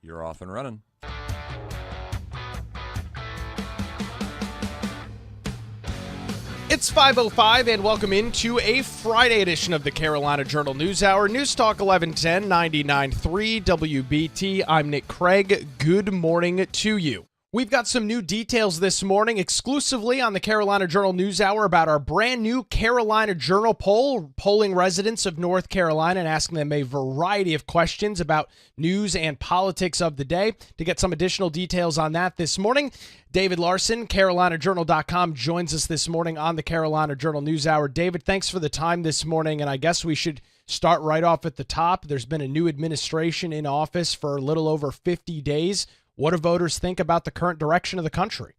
You're off and running. It's 5:05 and welcome into a Friday edition of the Carolina Journal News Hour. News Talk 1110 99.3 WBT. I'm Nick Craig. Good morning to you. We've got some new details this morning exclusively on the Carolina Journal News Hour about our brand new Carolina Journal poll, polling residents of North Carolina and asking them a variety of questions about news and politics of the day. To get some additional details on that this morning, David Larson, CarolinaJournal.com, joins us this morning on the Carolina Journal News Hour. David, thanks for the time this morning, and I guess we should start right off at the top. There's been a new administration in office for a little over 50 days. What do voters think about the current direction of the country?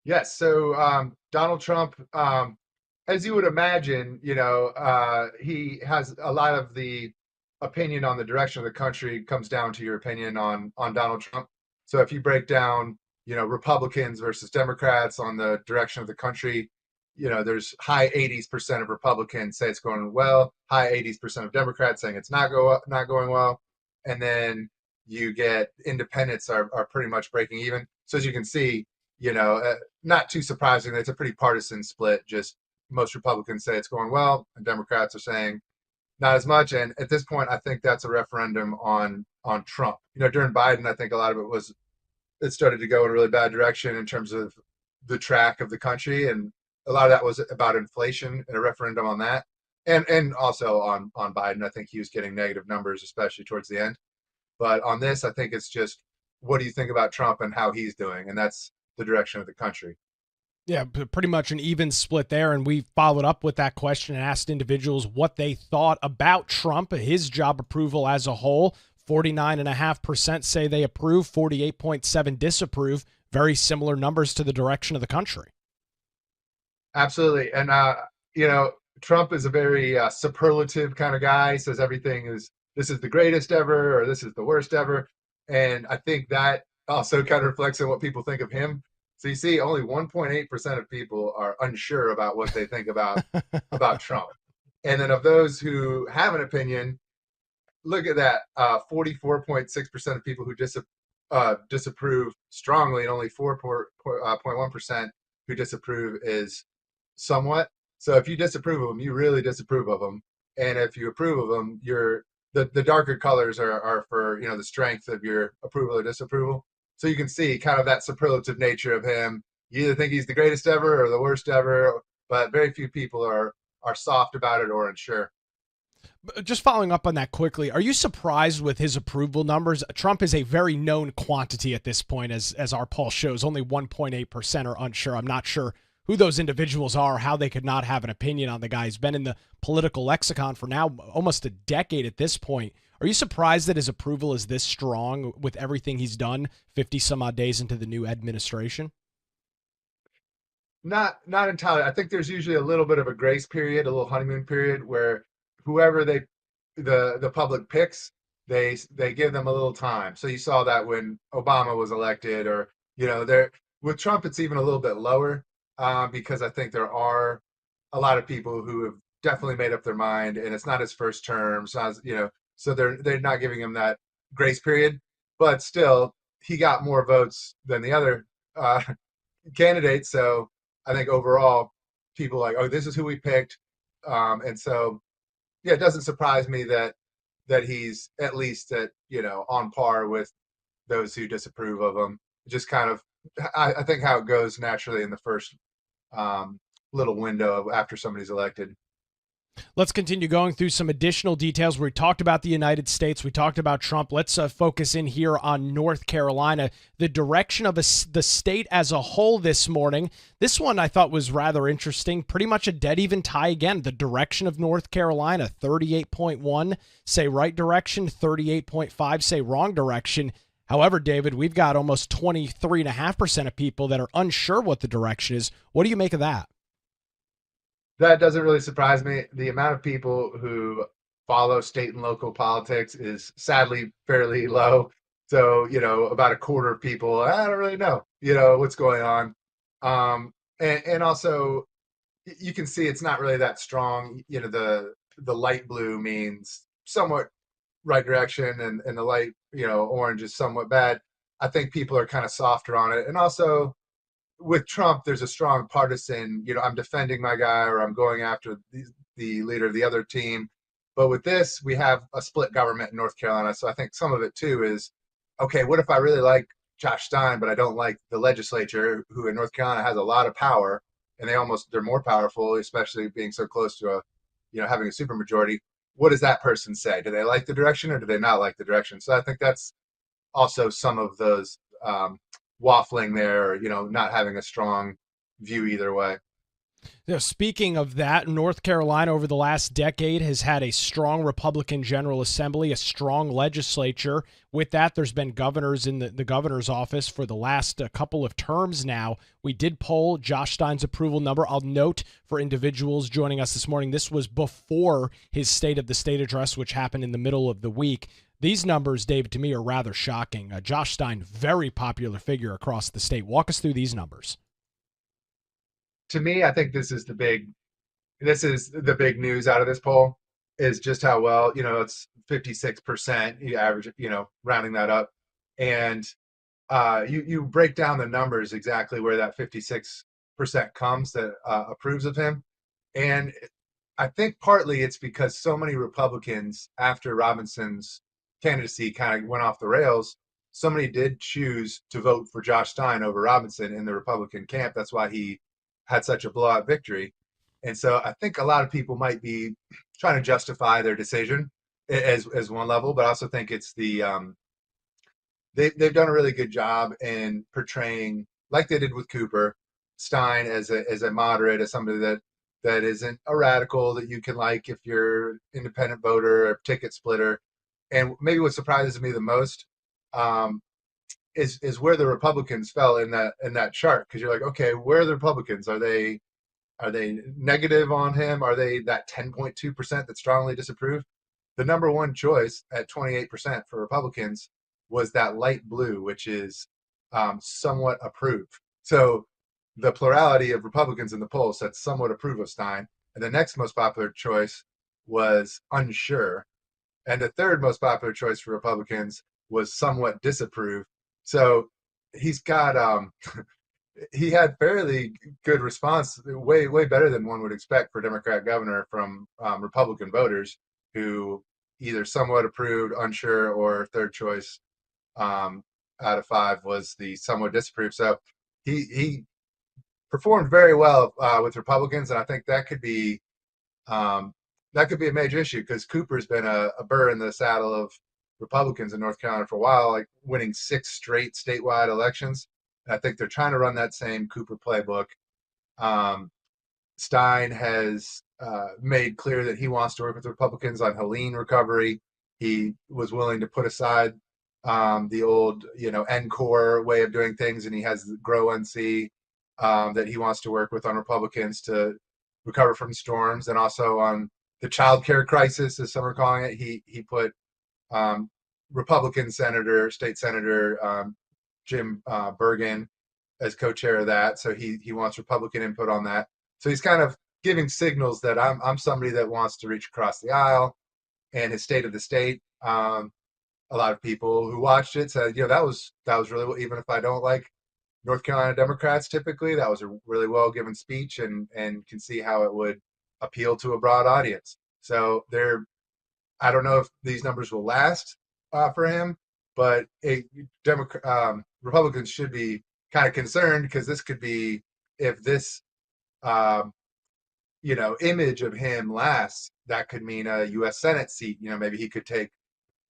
Yes. So Donald Trump, as you would imagine, he has a lot of the opinion on the direction of the country comes down to your opinion on Donald Trump. So if you break down, Republicans versus Democrats on the direction of the country, there's high 80% of Republicans say it's going well, high 80% of Democrats saying it's not going well, and then you get independents are pretty much breaking even. So as you can see, not too surprising, it's a pretty partisan split. Just most Republicans say it's going well, and Democrats are saying not as much. And at this point, I think that's a referendum on Trump. During Biden, I think a lot of it started to go in a really bad direction in terms of the track of the country, and a lot of that was about inflation and a referendum on that, and also on Biden. I think he was getting negative numbers, especially towards the end. But on this, I think it's just, what do you think about Trump and how he's doing? And that's the direction of the country. Yeah, pretty much an even split there. And we followed up with that question and asked individuals what they thought about Trump, his job approval as a whole. 49.5% say they approve, 48.7% disapprove. Very similar numbers to the direction of the country. Absolutely. And, Trump is a very superlative kind of guy. He says this is the greatest ever, or this is the worst ever. And I think that also kind of reflects on what people think of him. So you see only 1.8% of people are unsure about what they think about Trump. And then of those who have an opinion, look at that, 44.6% of people who disapprove strongly, and only 4.1% who disapprove is somewhat. So if you disapprove of them, you really disapprove of them. And if you approve of them, the darker colors are for, the strength of your approval or disapproval. So you can see kind of that superlative nature of him. You either think he's the greatest ever or the worst ever, but very few people are soft about it or unsure. Just following up on that quickly, are you surprised with his approval numbers? Trump is a very known quantity at this point, as our poll shows. Only 1.8% are unsure. I'm not sure who those individuals are, how they could not have an opinion on the guy. He's been in the political lexicon for now almost a decade at this point. Are you surprised that his approval is this strong with everything he's done 50 some odd days into the new administration? Not entirely. I think there's usually a little bit of a grace period, a little honeymoon period, where whoever the public picks, they give them a little time. So you saw that when Obama was elected, or with Trump, it's even a little bit lower, because I think there are a lot of people who have definitely made up their mind, and it's not his first term. So they're not giving him that grace period. But still, he got more votes than the other candidates. So I think overall, people are like, oh, this is who we picked. And so, yeah, it doesn't surprise me that he's at least on par with those who disapprove of him. Just kind of, I think, how it goes naturally in the first little window after somebody's elected. Let's continue going through some additional details. We talked about the United States. We talked about Trump. Let's focus in here on North Carolina, the direction of the state as a whole this morning. This one I thought was rather interesting. Pretty much a dead even tie again. The direction of North Carolina, 38.1 say right direction, 38.5 say wrong direction. However, David, we've got almost 23.5% of people that are unsure what the direction is. What do you make of that? That doesn't really surprise me. The amount of people who follow state and local politics is sadly fairly low. So, about a quarter of people, I don't really know, what's going on. And also, you can see it's not really that strong. The light blue means somewhat right direction and the light, orange is somewhat bad. I think people are kind of softer on it. And also with Trump, there's a strong partisan, I'm defending my guy or I'm going after the leader of the other team. But with this, we have a split government in North Carolina. So I think some of it too is, okay, what if I really like Josh Stein, but I don't like the legislature, who in North Carolina has a lot of power, and they're more powerful, especially being so close to having a supermajority. What does that person say? Do they like the direction or do they not like the direction? So I think that's also some of those waffling there, not having a strong view either way. Speaking of that, North Carolina over the last decade has had a strong Republican General Assembly, a strong legislature. With that, there's been governors in the governor's office for the last couple of terms now. We did poll Josh Stein's approval number. I'll note for individuals joining us this morning, this was before his State of the State address, which happened in the middle of the week. These numbers, Dave, to me are rather shocking. Josh Stein, very popular figure across the state. Walk us through these numbers. To me, I think this is the big news out of this poll, is just how well, it's 56%, you average, rounding that up. And you break down the numbers exactly where that 56% comes that approves of him. And I think partly it's because so many Republicans, after Robinson's candidacy kind of went off the rails, so many did choose to vote for Josh Stein over Robinson in the Republican camp. That's why he had such a blowout victory. And so I think a lot of people might be trying to justify their decision as one level, but I also think it's they've done a really good job in portraying, like they did with Cooper, Stein as a moderate, as somebody that isn't a radical that you can like if you're independent voter or ticket splitter. And maybe what surprises me the most is where the Republicans fell in that chart, because you're like, okay, where are the Republicans? Are they negative on him? Are they that 10.2% that strongly disapprove? The number one choice at 28% for Republicans was that light blue, which is somewhat approve. So the plurality of Republicans in the poll said somewhat approve of Stein, and the next most popular choice was unsure, and the third most popular choice for Republicans was somewhat disapprove. So he's got he had fairly good response, way better than one would expect for Democrat governor from Republican voters who either somewhat approved, unsure, or third choice out of 5 was the somewhat disapproved. So he performed very well with Republicans, and I think that could be a major issue, because Cooper's been a burr in the saddle of Republicans in North Carolina for a while, like winning 6 straight statewide elections. And I think they're trying to run that same Cooper playbook. Stein has made clear that he wants to work with Republicans on Helene recovery. He was willing to put aside the old, NCORE way of doing things, and he has the GROW NC that he wants to work with on Republicans to recover from storms, and also on the child care crisis, as some are calling it. He put Republican state senator Jim Bergen as co-chair of that. So he wants Republican input on that. So he's kind of giving signals that I'm somebody that wants to reach across the aisle. And his State of the State, a lot of people who watched it said, that was really, even if I don't like North Carolina Democrats typically, that was a really well given speech, and can see how it would appeal to a broad audience. So I don't know if these numbers will last for him, but Republicans should be kind of concerned, because this could be, if this image of him lasts, that could mean a U.S. Senate seat. Maybe he could take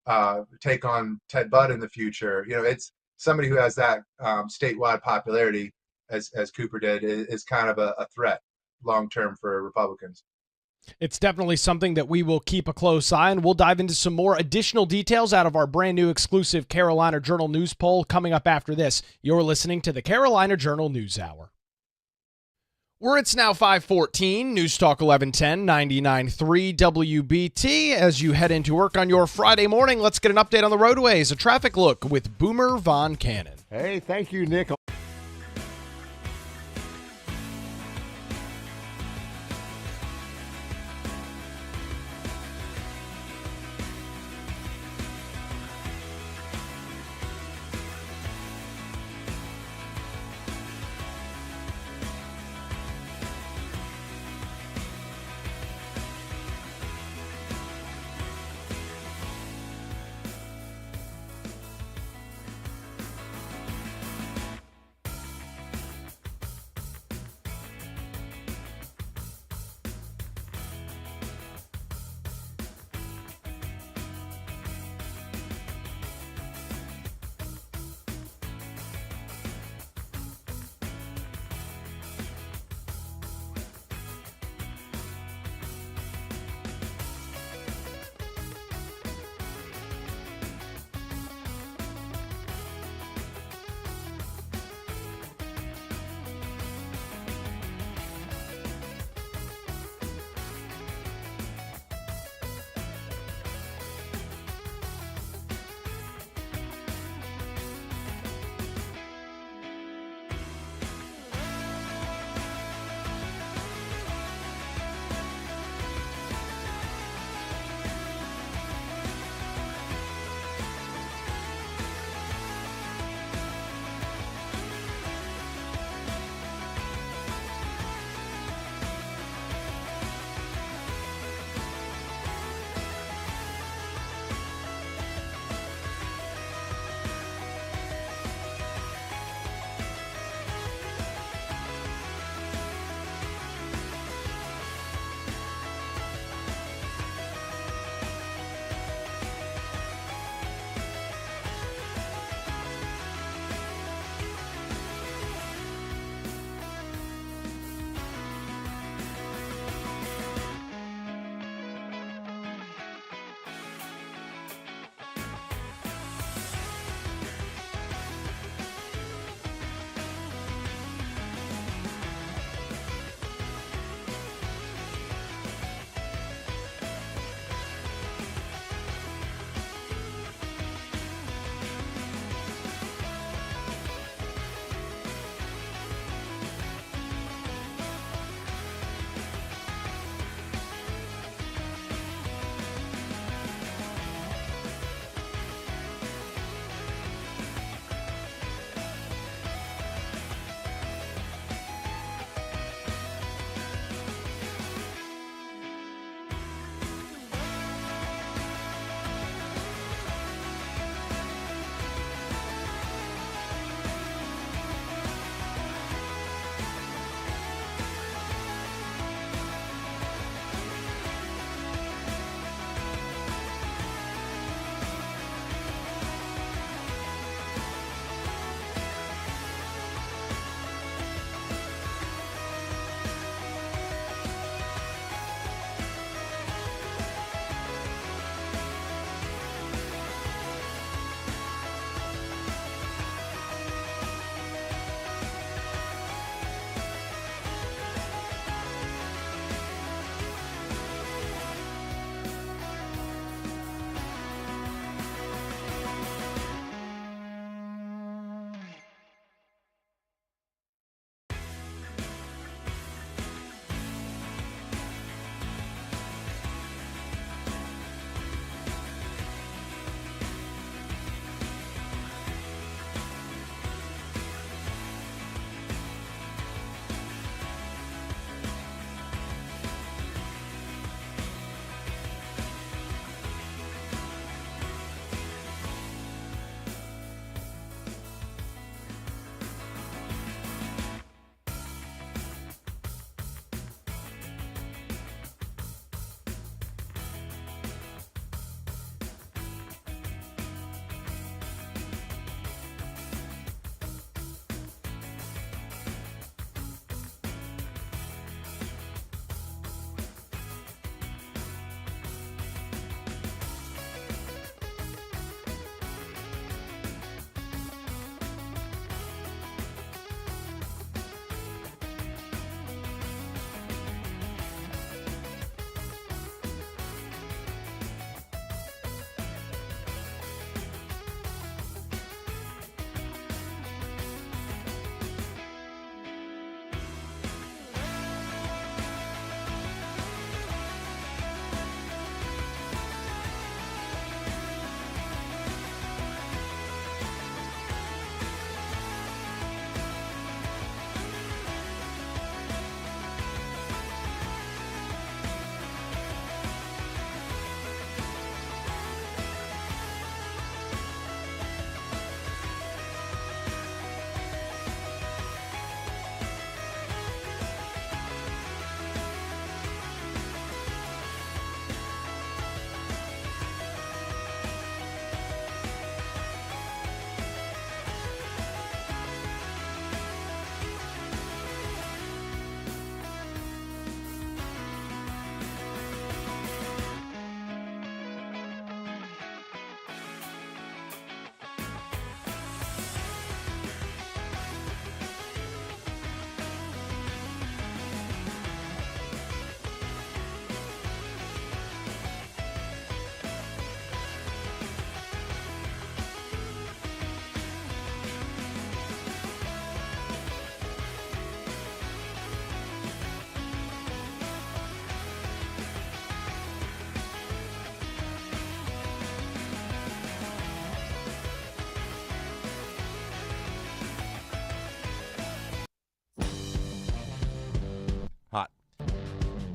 on Ted Budd in the future. It's somebody who has that statewide popularity, as Cooper did, is kind of a threat long term for Republicans. It's definitely something that we will keep a close eye on. We'll dive into some more additional details out of our brand new exclusive Carolina Journal News poll coming up after this. You're listening to the Carolina Journal News Hour. It's now 5:14, News Talk 1110, 99.3 WBT. As you head into work on your Friday morning, let's get an update on the roadways. A traffic look with Boomer Von Cannon. Hey, thank you, Nick.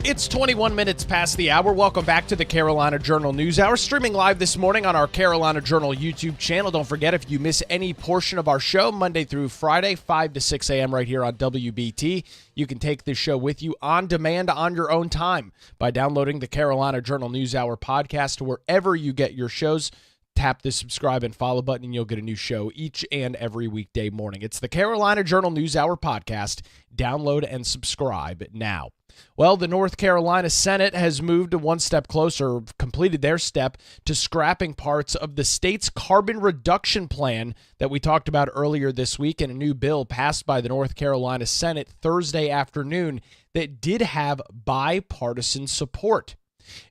It's 21 minutes past the hour. Welcome back to the Carolina Journal News Hour, streaming live this morning on our Carolina Journal YouTube channel. Don't forget, if you miss any portion of our show, Monday through Friday, 5 to 6 a.m. right here on WBT, you can take this show with you on demand on your own time by downloading the Carolina Journal News Hour podcast wherever you get your shows. Tap the subscribe and follow button and you'll get a new show each and every weekday morning. It's the Carolina Journal News Hour podcast. Download and subscribe now. Well, the North Carolina Senate has moved one step closer, completed their step to scrapping parts of the state's carbon reduction plan that we talked about earlier this week in a new bill passed by the North Carolina Senate Thursday afternoon that did have bipartisan support.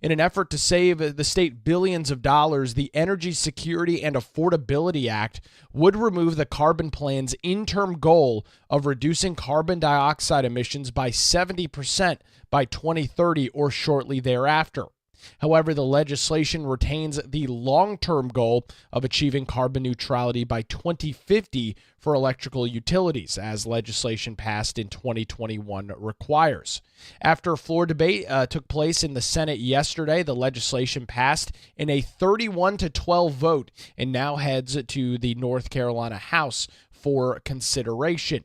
In an effort to save the state billions of dollars, the Energy Security and Affordability Act would remove the carbon plan's interim goal of reducing carbon dioxide emissions by 70% by 2030 or shortly thereafter. However, the legislation retains the long-term goal of achieving carbon neutrality by 2050 for electrical utilities, as legislation passed in 2021 requires. After a floor debate took place in the Senate yesterday, the legislation passed in a 31-12 vote and now heads to the North Carolina House for consideration.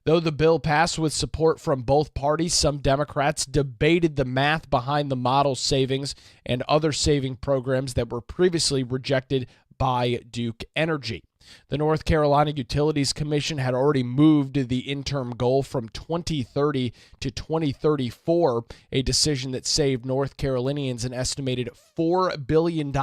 Though the bill passed with support from both parties, some Democrats debated the math behind the model savings and other saving programs that were previously rejected by Duke Energy. The North Carolina Utilities Commission had already moved the interim goal from 2030 to 2034, a decision that saved North Carolinians an estimated $4 billion.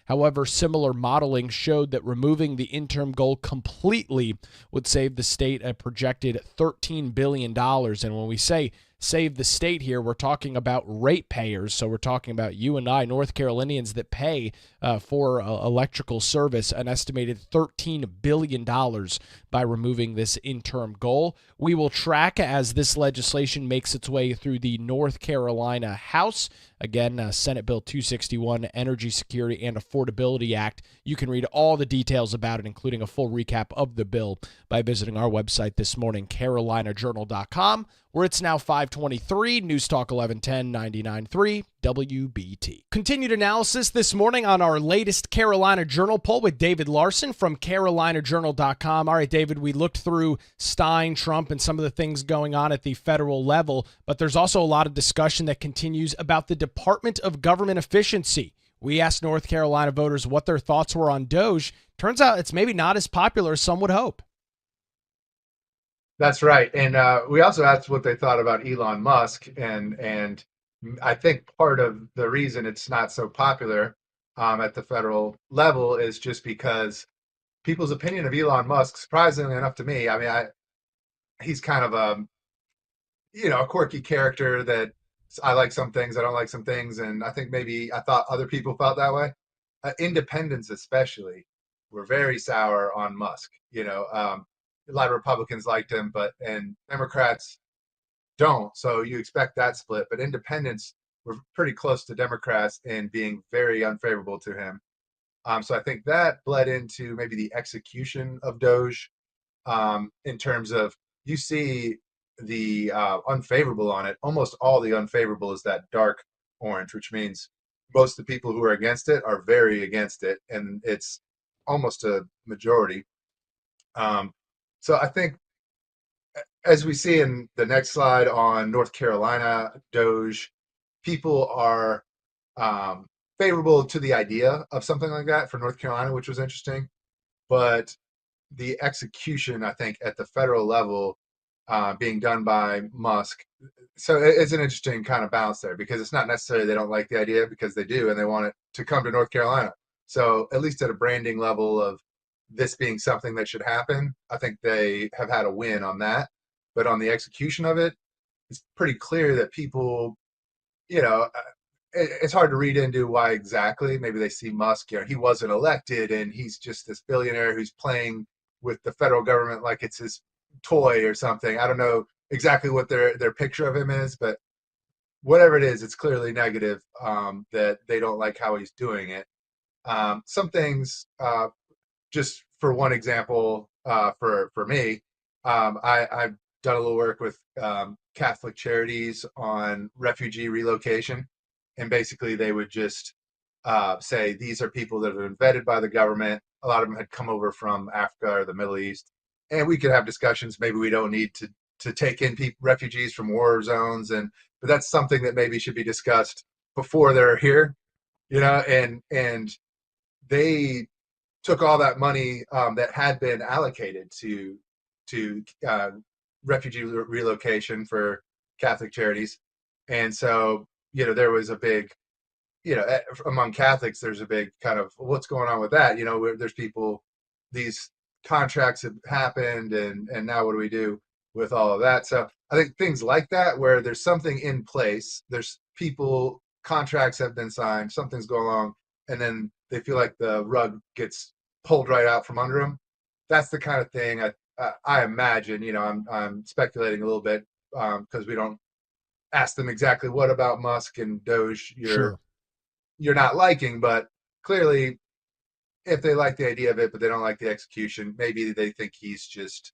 However, similar modeling showed that removing the interim goal completely would save the state a projected $13 billion. And when we say save the state here, we're talking about ratepayers. So we're talking about you and I, North Carolinians, that pay for electrical service, an estimated $13 billion by removing this interim goal. We will track as this legislation makes its way through the North Carolina House. Again, Senate Bill 261, Energy Security and Affordability Act. You can read all the details about it, including a full recap of the bill, by visiting our website this morning, carolinajournal.com, where it's now 523, News Talk 1110, 99.3 WBT. Continued analysis this morning on our latest Carolina Journal poll with David Larson from carolinajournal.com. All right, David, we looked through Stein, Trump, and some of the things going on at the federal level, but there's also a lot of discussion that continues about the Department of Government Efficiency. We asked North Carolina voters what their thoughts were on DOGE. Turns out it's maybe not as popular as some would hope. That's right. And we also asked what they thought about Elon Musk. And I think part of the reason it's not so popular at the federal level is just because people's opinion of Elon Musk, surprisingly enough to me, he's kind of a quirky character that I like some things, I don't like some things. And I think maybe I thought other people felt that way. Independents especially were very sour on Musk. A lot of Republicans liked him, and Democrats don't. So you expect that split. But independents were pretty close to Democrats in being very unfavorable to him. So I think that bled into maybe the execution of DOGE in terms of you see the unfavorable on it. Almost all the unfavorable is that dark orange, which means most of the people who are against it are very against it, and it's almost a majority. So I think, as we see in the next slide on North Carolina DOGE, people are favorable to the idea of something like that for North Carolina, which was interesting. But the execution, I think, at the federal level being done by Musk. So it's an interesting kind of balance there, because it's not necessarily they don't like the idea, because they do, and they want it to come to North Carolina. So at least at a branding level of this being something that should happen, I think they have had a win on that. But on the execution of it, it's pretty clear that people, it's hard to read into why exactly. Maybe they see Musk, he wasn't elected and he's just this billionaire who's playing with the federal government like it's his toy or something. I don't know exactly what their picture of him is, but whatever it is, it's clearly negative that they don't like how he's doing it. Some things, just for one example, for me, I done a little work with Catholic Charities on refugee relocation, and basically they would just say these are people that have been vetted by the government. A lot of them had come over from Africa or the Middle East, and we could have discussions. Maybe we don't need to take in refugees from war zones, but that's something that maybe should be discussed before they're here, and they took all that money that had been allocated to refugee relocation for Catholic Charities, and so there was a big, among Catholics, there's a big kind of what's going on with that. There's people, these contracts have happened, and now what do we do with all of that? So I think things like that, where there's something in place, there's people, contracts have been signed, something's going on, and then they feel like the rug gets pulled right out from under them. That's the kind of thing I imagine. I'm speculating a little bit because we don't ask them exactly what about Musk and DOGE you're not liking, but clearly if they like the idea of it but they don't like the execution, maybe they think he's just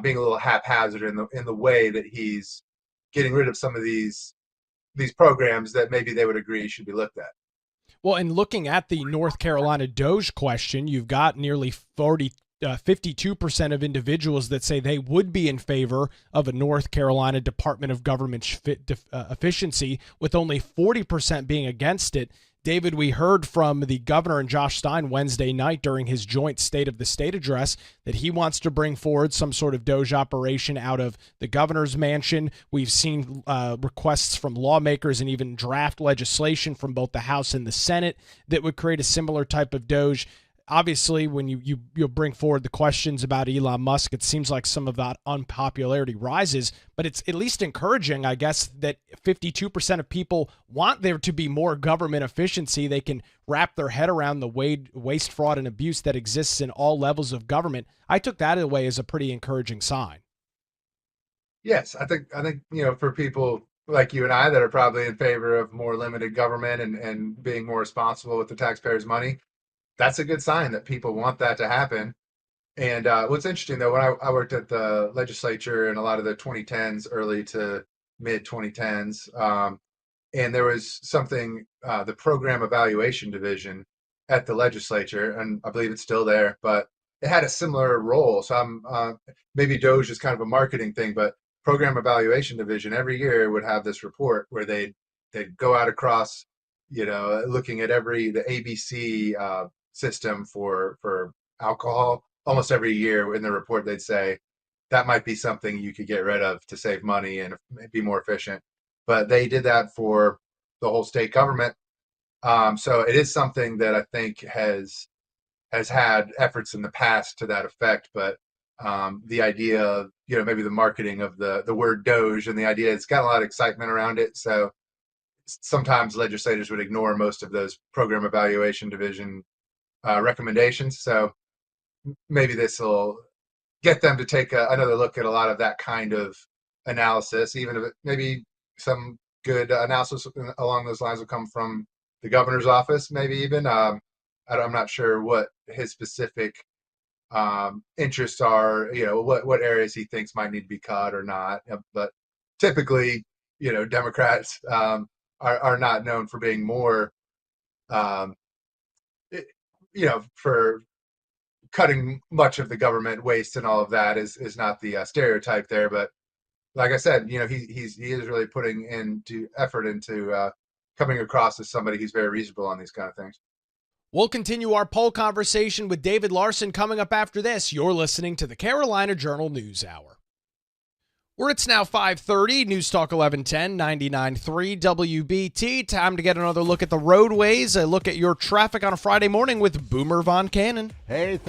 being a little haphazard in the way that he's getting rid of some of these programs that maybe they would agree should be looked at. Well, and looking at the North Carolina DOGE question, you've got nearly 52% of individuals that say they would be in favor of a North Carolina Department of Government efficiency, with only 40% being against it. David, we heard from the governor and Josh Stein Wednesday night during his joint State of the State address that he wants to bring forward some sort of DOGE operation out of the governor's mansion. We've seen requests from lawmakers and even draft legislation from both the House and the Senate that would create a similar type of DOGE. Obviously, when you bring forward the questions about Elon Musk, it seems like some of that unpopularity rises, but it's at least encouraging, I guess, that 52% of people want there to be more government efficiency. They can wrap their head around the waste, fraud, and abuse that exists in all levels of government. I took that away as a pretty encouraging sign. Yes, I think for people like you and I that are probably in favor of more limited government and being more responsible with the taxpayers' money, that's a good sign that people want that to happen. And what's interesting, though, when I worked at the legislature in a lot of the 2010s, early to mid 2010s, and there was something, the Program Evaluation Division at the legislature, and I believe it's still there, but it had a similar role. So maybe DOGE is kind of a marketing thing, but Program Evaluation Division every year would have this report where they'd go out across, looking at the ABC system for alcohol. Almost every year in the report they'd say that might be something you could get rid of to save money and be more efficient, but they did that for the whole state government. So it is something that I think has had efforts in the past to that effect, but the idea of maybe the marketing of the word DOGE and the idea, it's got a lot of excitement around it, so sometimes legislators would ignore most of those Program Evaluation Division recommendations. So maybe this will get them to take another look at a lot of that kind of analysis, even if maybe some good analysis along those lines will come from the governor's office, maybe even. I'm not sure what his specific interests are, what areas he thinks might need to be cut or not. But typically, Democrats are not known for being more for cutting much of the government waste and all of that is not the stereotype there. But like I said, he is really putting into effort into coming across as somebody who's very reasonable on these kind of things. We'll continue our poll conversation with David Larson coming up after this. You're listening to the Carolina Journal News Hour. Where it's now 5:30, News Talk 1110, 99.3 WBT. Time to get another look at the roadways, a look at your traffic on a Friday morning with Boomer Von Cannon. Hey.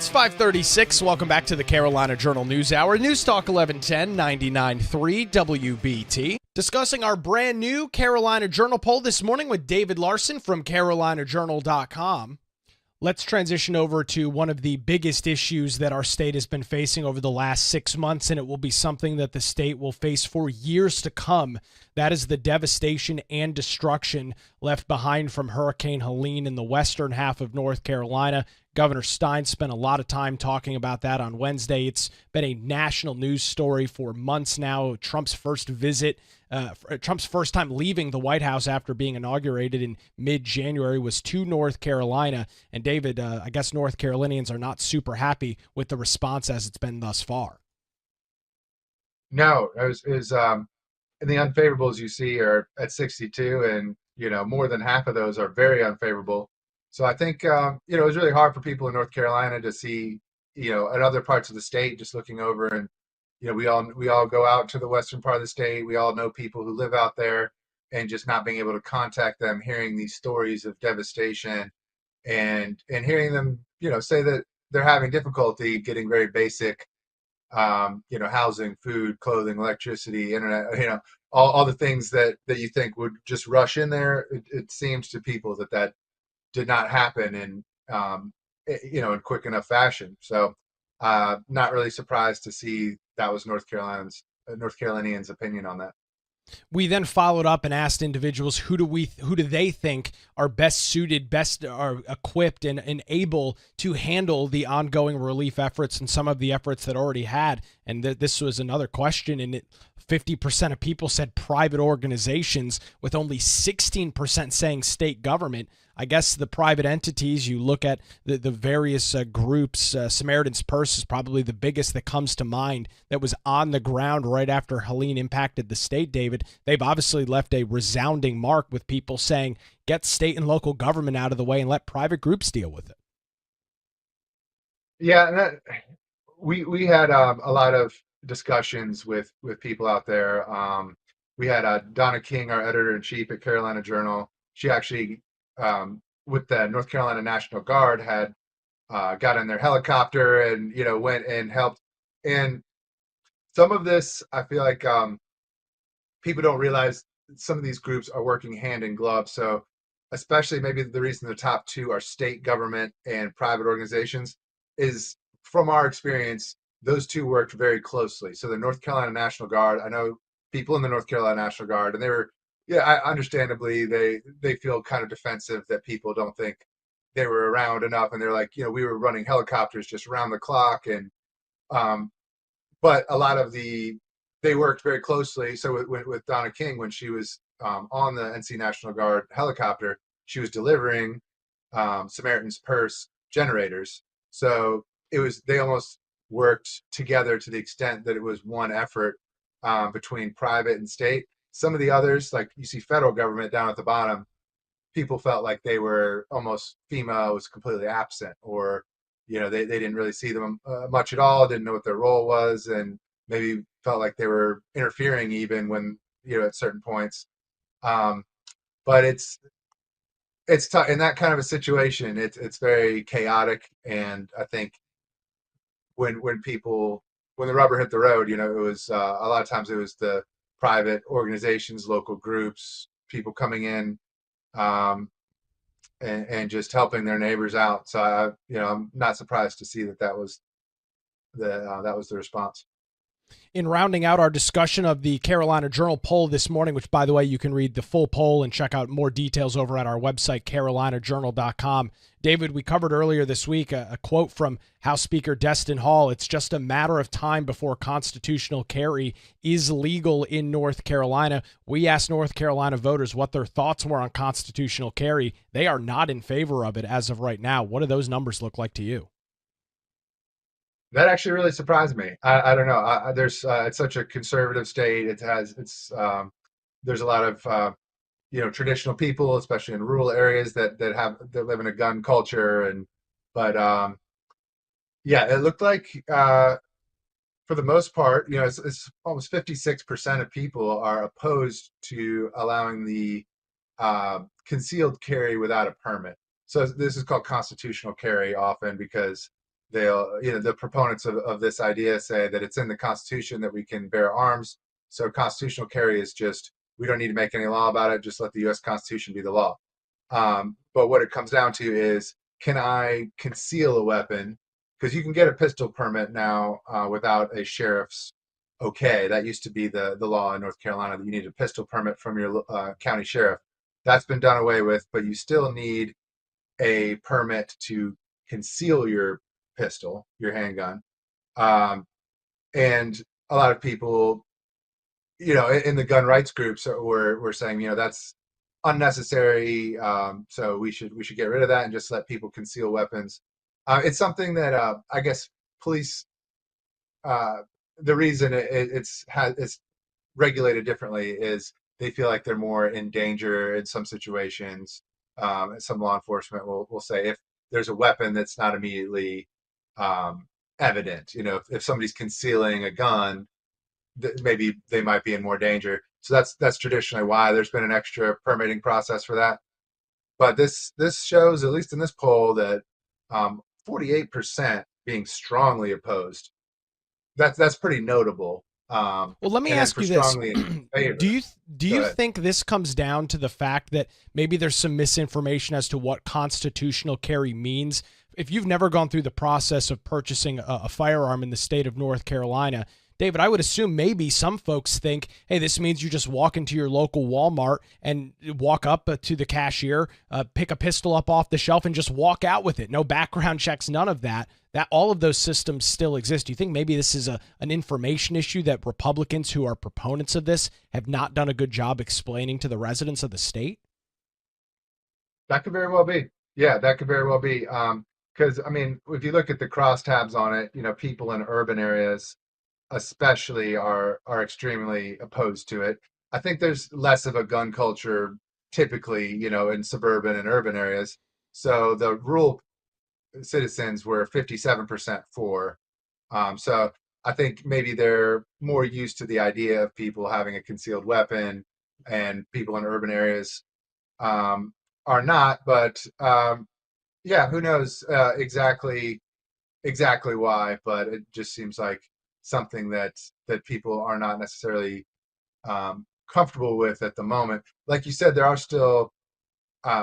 It's 5:36. Welcome back to the Carolina Journal News Hour. News Talk 1110 99.3 WBT. Discussing our brand new Carolina Journal poll this morning with David Larson from carolinajournal.com. Let's transition over to one of the biggest issues that our state has been facing over the last 6 months, and it will be something that the state will face for years to come. That is the devastation and destruction left behind from Hurricane Helene in the western half of North Carolina. Governor Stein spent a lot of time talking about that on Wednesday. It's been a national news story for months now. Trump's first time leaving the White House after being inaugurated in mid-January was to North Carolina. And David, I guess North Carolinians are not super happy with the response as it's been thus far. No, and the unfavorables you see are at 62, and more than half of those are very unfavorable. So I think it was really hard for people in North Carolina to see at other parts of the state, just looking over, and we all go out to the western part of the state. We all know people who live out there, and just not being able to contact them, hearing these stories of devastation, and hearing them say that they're having difficulty getting very basic housing, food, clothing, electricity, internet, all the things that you think would just rush in there. It seems to people that did not happen in quick enough fashion. So not really surprised to see that was North Carolinians' opinion on that. We then followed up and asked individuals who do they think are best suited, best are equipped and able to handle the ongoing relief efforts and some of the efforts that already had. And this was another question, and 50% of people said private organizations, with only 16% saying state government. I guess the private entities, you look at the various groups, Samaritan's Purse is probably the biggest that comes to mind, that was on the ground right after Helene impacted the state, David. They've obviously left a resounding mark with people saying, get state and local government out of the way and let private groups deal with it. Yeah, and we had a lot of discussions with people out there. We had Donna King, our editor-in-chief at Carolina Journal. She actually, with the North Carolina National Guard, had got in their helicopter and went and helped. And some of this, I feel like people don't realize some of these groups are working hand in glove. So especially maybe the reason the top two are state government and private organizations is, from our experience, those two worked very closely. So the North Carolina National Guard, I know people in the North Carolina National Guard, and they were, understandably, they feel kind of defensive that people don't think they were around enough. And they're like, we were running helicopters just around the clock. And, but a lot of they worked very closely. So with Donna King, when she was on the NC National Guard helicopter, she was delivering Samaritan's Purse generators. So they almost worked together to the extent that it was one effort between private and state. Some of the others, like you see federal government down at the bottom, people felt like they were almost, FEMA was completely absent, or they didn't really see them much at all, didn't know what their role was, and maybe felt like they were interfering even when at certain points. But it's tough in that kind of a situation. It's very chaotic, and I think when the rubber hit the road, it was a lot of times it was the private organizations, local groups, people coming in and just helping their neighbors out. So I'm not surprised to see that was the response. In rounding out our discussion of the Carolina Journal poll this morning, which, by the way, you can read the full poll and check out more details over at our website, carolinajournal.com. David, we covered earlier this week a quote from House Speaker Destin Hall. It's just a matter of time before constitutional carry is legal in North Carolina. We asked North Carolina voters what their thoughts were on constitutional carry. They are not in favor of it as of right now. What do those numbers look like to you? That actually really surprised me. I don't know. It's such a conservative state. There's a lot of traditional people, especially in rural areas that live in a gun culture, but it looked like for the most part, it's almost 56% of people are opposed to allowing the concealed carry without a permit. So this is called constitutional carry often because the proponents of this idea say that it's in the Constitution that we can bear arms. So constitutional carry is just, we don't need to make any law about it. Just let the U.S. Constitution be the law. But what it comes down to is, can I conceal a weapon? Because you can get a pistol permit now without a sheriff's okay. That used to be the law in North Carolina, that you need a pistol permit from your county sheriff. That's been done away with, but you still need a permit to conceal your pistol, your handgun. And a lot of people, in the gun rights groups were saying, that's unnecessary. So we should get rid of that and just let people conceal weapons. It's something that I guess police, the reason it's regulated differently is they feel like they're more in danger in some situations. Some law enforcement will say, if there's a weapon that's not immediately evident, if somebody's concealing a gun, maybe they might be in more danger. So that's traditionally why there's been an extra permitting process for that. But this shows, at least in this poll, that 48% being strongly opposed. That's pretty notable. Well, let me ask you this. Do you think this comes down to the fact that maybe there's some misinformation as to what constitutional carry means? If you've never gone through the process of purchasing a firearm in the state of North Carolina, David, I would assume maybe some folks think, hey, this means you just walk into your local Walmart and walk up to the cashier, pick a pistol up off the shelf and just walk out with it. No background checks, none of that. That all of those systems still exist. Do you think maybe this is an information issue that Republicans who are proponents of this have not done a good job explaining to the residents of the state? That could very well be. Yeah, that could very well be. Because, if you look at the crosstabs on it, people in urban areas especially are extremely opposed to it. I think there's less of a gun culture typically, in suburban and urban areas. So the rural citizens were 57% for. So I think maybe they're more used to the idea of people having a concealed weapon, and people in urban areas are not. But yeah, who knows exactly why? But it just seems like something that people are not necessarily comfortable with at the moment. Like you said, there are still,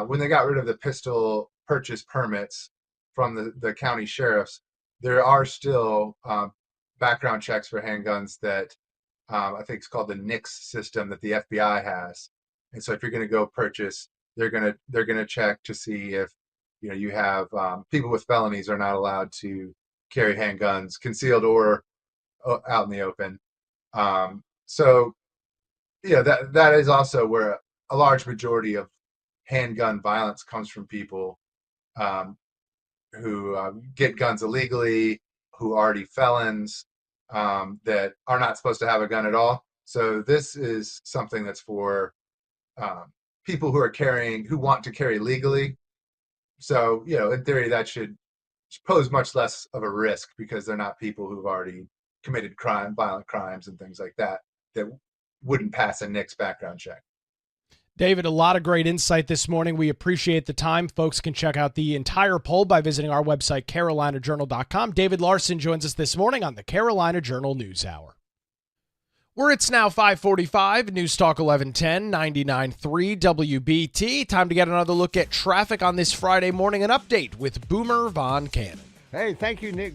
when they got rid of the pistol purchase permits from the county sheriffs, there are still background checks for handguns that I think it's called the NICS system that the FBI has. And so if you're going to go purchase, they're going to check to see if you have people with felonies are not allowed to carry handguns concealed or out in the open. So yeah, that is also where a large majority of handgun violence comes from, people who get guns illegally, who are already felons, that are not supposed to have a gun at all. So this is something that's for people who want to carry legally. So, in theory, that should pose much less of a risk, because they're not people who've already committed violent crimes and things like that wouldn't pass a NICS background check. David, a lot of great insight this morning. We appreciate the time. Folks can check out the entire poll by visiting our website, carolinajournal.com. David Larson joins us this morning on the Carolina Journal News Hour. It's now 5:45, News Talk 1110, 99.3 WBT. Time to get another look at traffic on this Friday morning. An update with Boomer Von Cannon. Hey, thank you, Nick.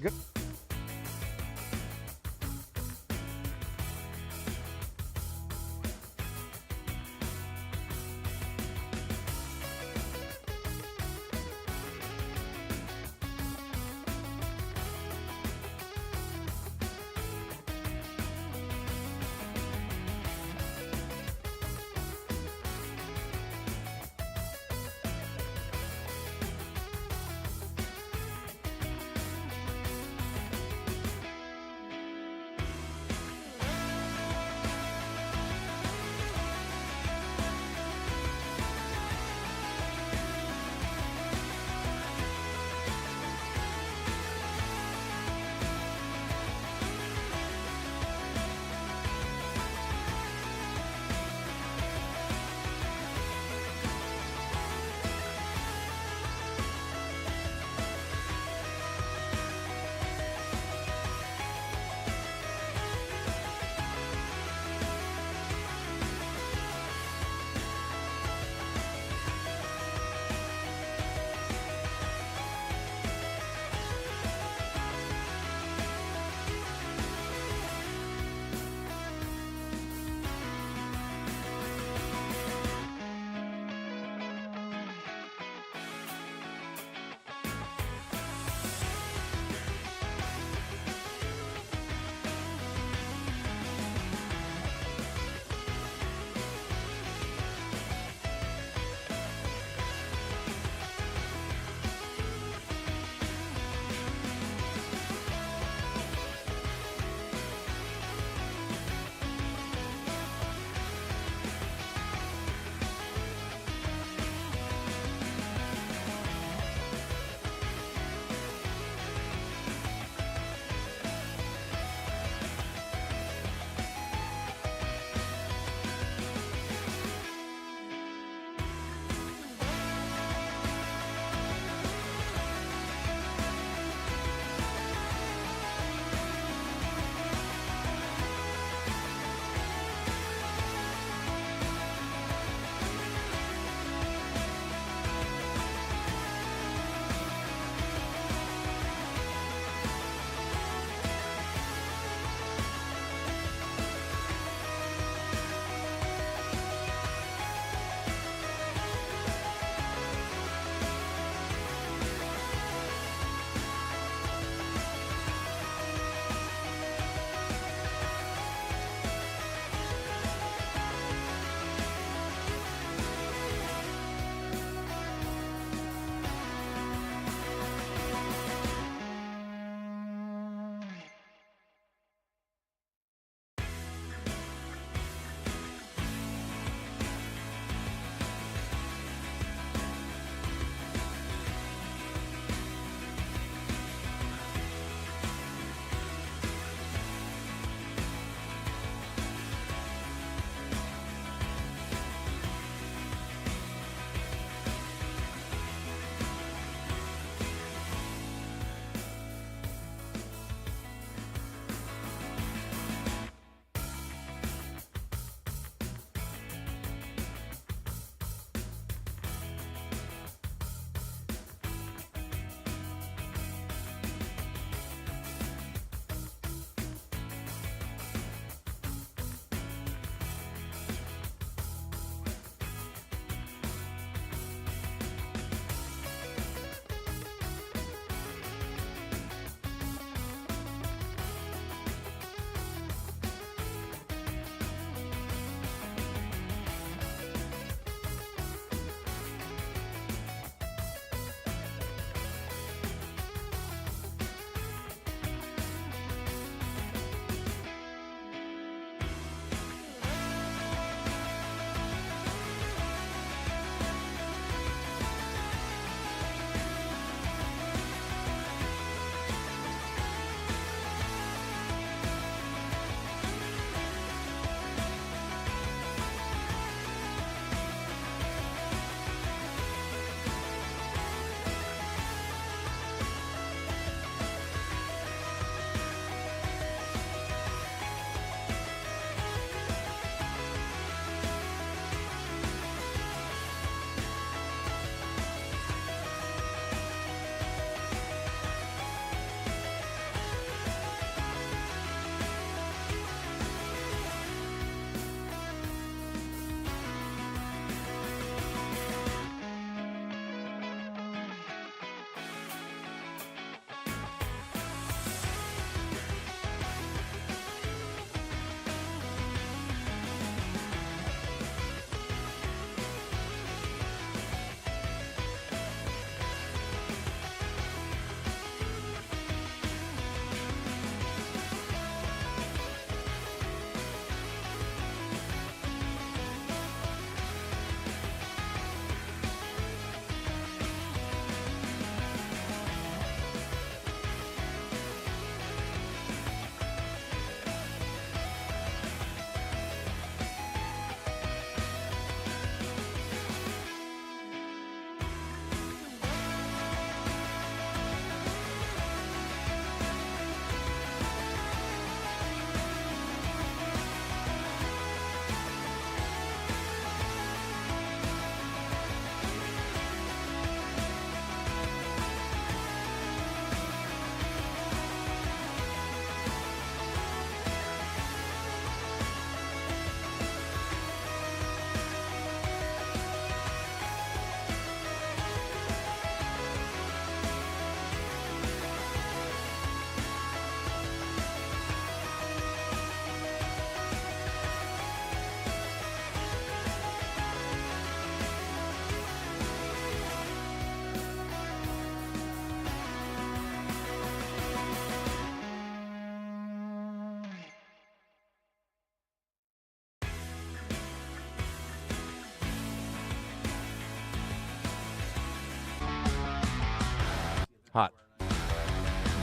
Hot.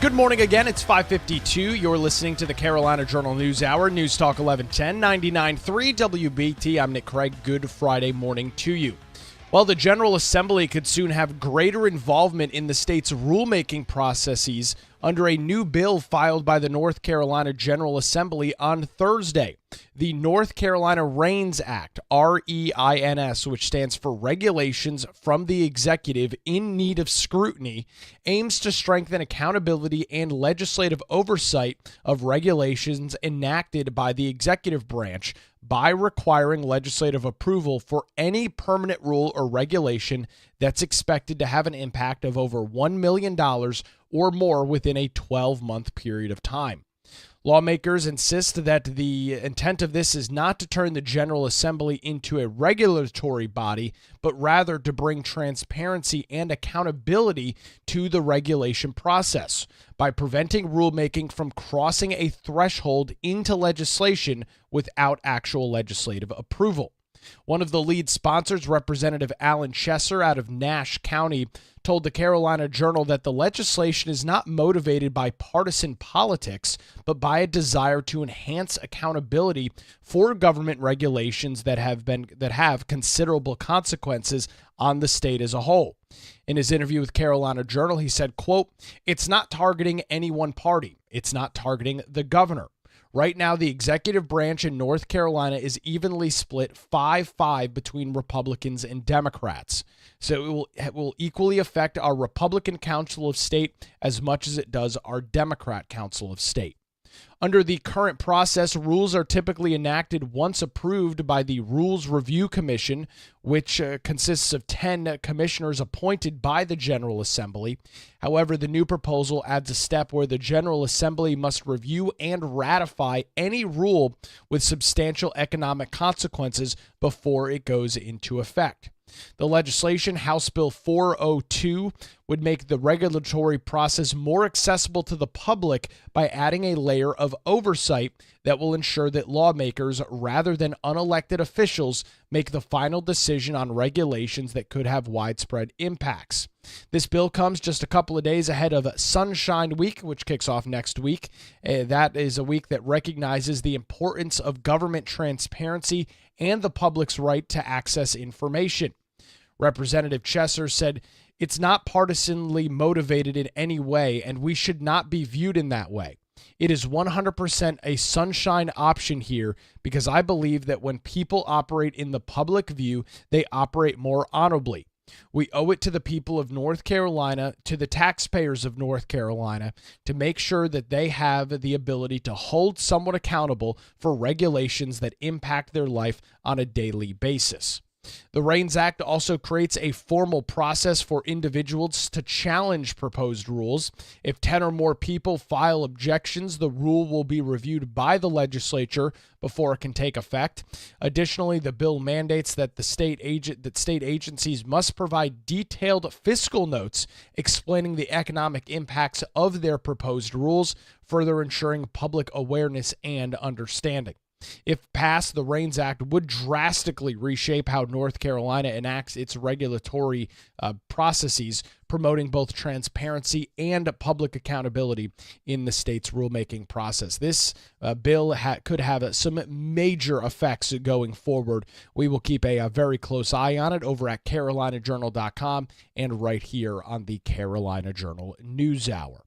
Good morning again. It's 5:52. You're listening to the Carolina Journal News Hour, News Talk 1110, 99.3 WBT. I'm Nick Craig. Good Friday morning to you. Well, the General Assembly could soon have greater involvement in the state's rulemaking processes under a new bill filed by the North Carolina General Assembly on Thursday. The North Carolina REINS Act, REINS, which stands for Regulations from the Executive in Need of Scrutiny, aims to strengthen accountability and legislative oversight of regulations enacted by the executive branch by requiring legislative approval for any permanent rule or regulation that's expected to have an impact of over $1 million or more within a 12-month period of time. Lawmakers insist that the intent of this is not to turn the General Assembly into a regulatory body, but rather to bring transparency and accountability to the regulation process by preventing rulemaking from crossing a threshold into legislation without actual legislative approval. One of the lead sponsors, Representative Alan Chesser out of Nash County, told the Carolina Journal that the legislation is not motivated by partisan politics, but by a desire to enhance accountability for government regulations that have considerable consequences on the state as a whole. In his interview with Carolina Journal, he said, quote, "It's not targeting any one party. It's not targeting the governor. Right now, the executive branch in North Carolina is evenly split 5-5 between Republicans and Democrats. So it will equally affect our Republican Council of State as much as it does our Democrat Council of State. Under the current process, rules are typically enacted once approved by the Rules Review Commission, which consists of 10 commissioners appointed by the General Assembly. However, the new proposal adds a step where the General Assembly must review and ratify any rule with substantial economic consequences before it goes into effect. The legislation, House Bill 402, would make the regulatory process more accessible to the public by adding a layer of oversight that will ensure that lawmakers, rather than unelected officials, make the final decision on regulations that could have widespread impacts. This bill comes just a couple of days ahead of Sunshine Week, which kicks off next week. That is a week that recognizes the importance of government transparency and the public's right to access information. Representative Chesser said, "It's not partisanly motivated in any way, and we should not be viewed in that way. It is 100% a sunshine option here because I believe that when people operate in the public view, they operate more honorably. We owe it to the people of North Carolina, to the taxpayers of North Carolina, to make sure that they have the ability to hold someone accountable for regulations that impact their life on a daily basis." The REINS Act also creates a formal process for individuals to challenge proposed rules. If 10 or more people file objections, the rule will be reviewed by the legislature before it can take effect. Additionally, the bill mandates that state agencies must provide detailed fiscal notes explaining the economic impacts of their proposed rules, further ensuring public awareness and understanding. If passed, the REINS Act would drastically reshape how North Carolina enacts its regulatory processes, promoting both transparency and public accountability in the state's rulemaking process. This bill could have some major effects going forward. We will keep a very close eye on it over at carolinajournal.com and right here on the Carolina Journal News Hour.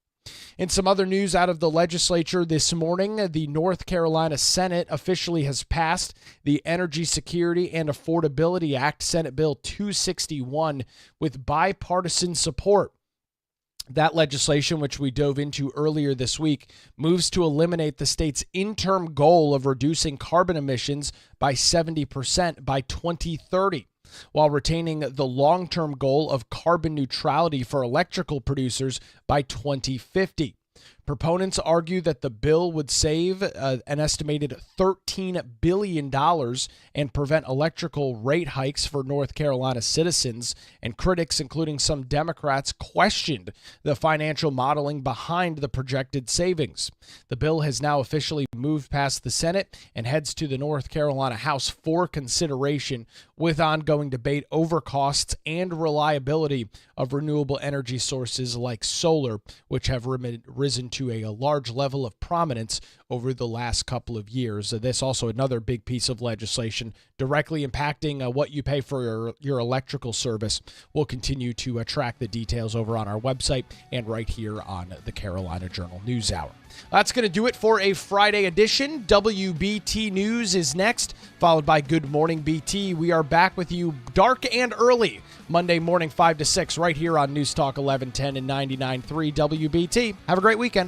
In some other news out of the legislature this morning, the North Carolina Senate officially has passed the Energy Security and Affordability Act, Senate Bill 261, with bipartisan support. That legislation, which we dove into earlier this week, moves to eliminate the state's interim goal of reducing carbon emissions by 70% by 2030. While retaining the long-term goal of carbon neutrality for electrical producers by 2050. Proponents argue that the bill would save an estimated $13 billion and prevent electrical rate hikes for North Carolina citizens, and critics, including some Democrats, questioned the financial modeling behind the projected savings. The bill has now officially moved past the Senate and heads to the North Carolina House for consideration, with ongoing debate over costs and reliability of renewable energy sources like solar, which have risen to a large level of prominence over the last couple of years. This also another big piece of legislation directly impacting what you pay for your electrical service. We'll continue to track the details over on our website and right here on the Carolina Journal News Hour. That's going to do it for a Friday edition. WBT News is next, followed by Good Morning BT. We are back with you dark and early Monday morning 5 to 6 right here on News Talk 1110 and 99.3 WBT. Have a great weekend.